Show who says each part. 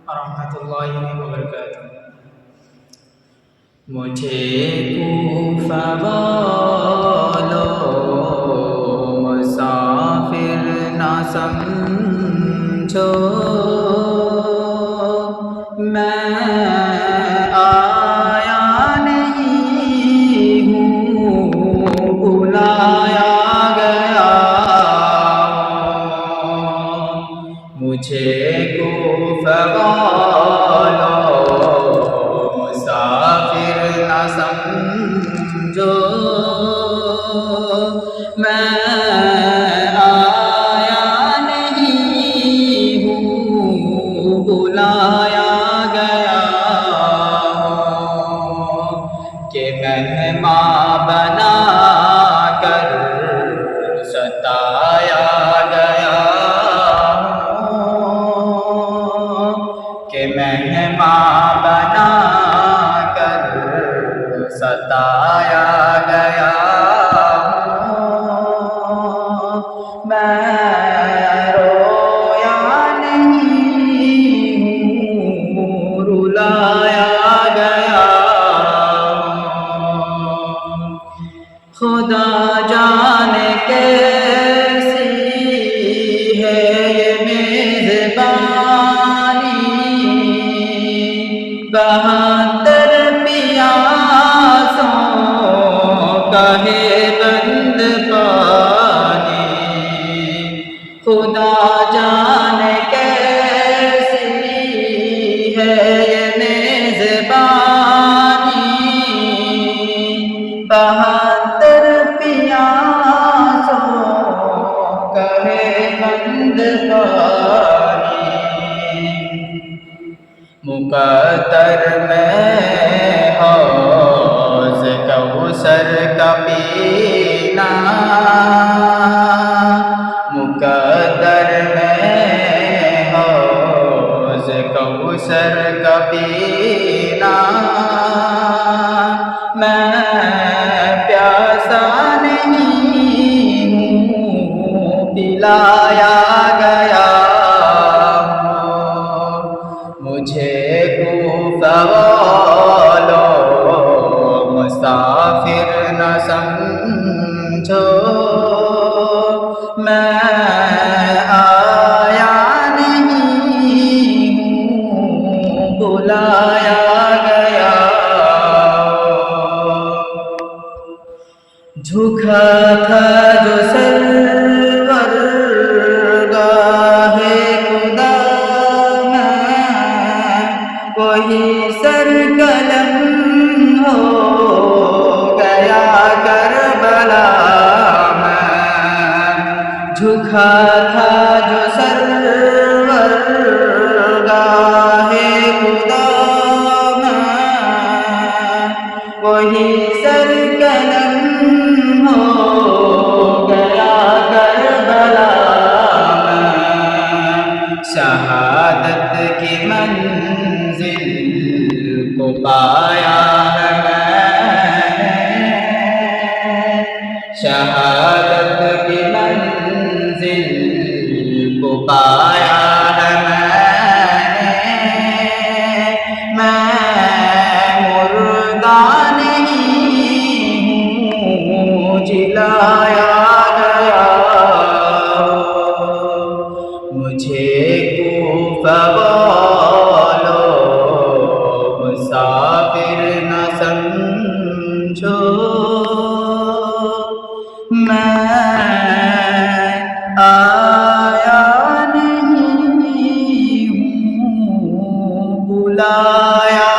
Speaker 1: ورحمۃ اللہ وبرکاتہ۔ مجھے کوفہ والوں مسافر نہ سمجھو، میں آیا نہیں ہوں، بلایا گیا ہوں۔ مجھے کوفہ والوں مسافر نہ سمجھو، میں آیا نہیں ہوں، بلایا گیا ہوں، کہ مہمان بنا کر ستایا گیا ہوں، کہ مہمان بنا کر ستایا گیا ہوں۔ میں رویا نہیں ہوں، رلایا گیا ہوں۔ خدا جانے کیسی ہے یہ میزبانی، 72 پیاسوں کا ہے بند پانی۔ خدا جانے کیسی ہے یہ میزبانی، 72 پیاسوں کا ہے بند پانی۔ مقدر میں حوض کوثر کا پینا، مقدر میں حوض کوثر کا پینا، میں پیاسا نہیں ہوں، پلایا گیا ہوں۔ مجھے کوفہ والوں مسافر نہ سمجھو، میں آیا نہیں ہوں، بلایا گیا ہوں۔ جھکا تھا جو سرور گاہ خدا میں، وہی سرگرم ہو گیا کربلا میں۔ جھکا تھا جو سرور گاہ خدا میں، وہی سرگرم ہو گیا کربلا میں۔ شہادت کی منزل کو پایا ہے میں نے، شہادت کی منزل کو پایا ہے میں مردہ نہیں ہوں، جلایا گیا ہوں۔ مجھے کوفہ والوں مسافر نہ سمجھو، میں آیا نہیں ہوں، بلایا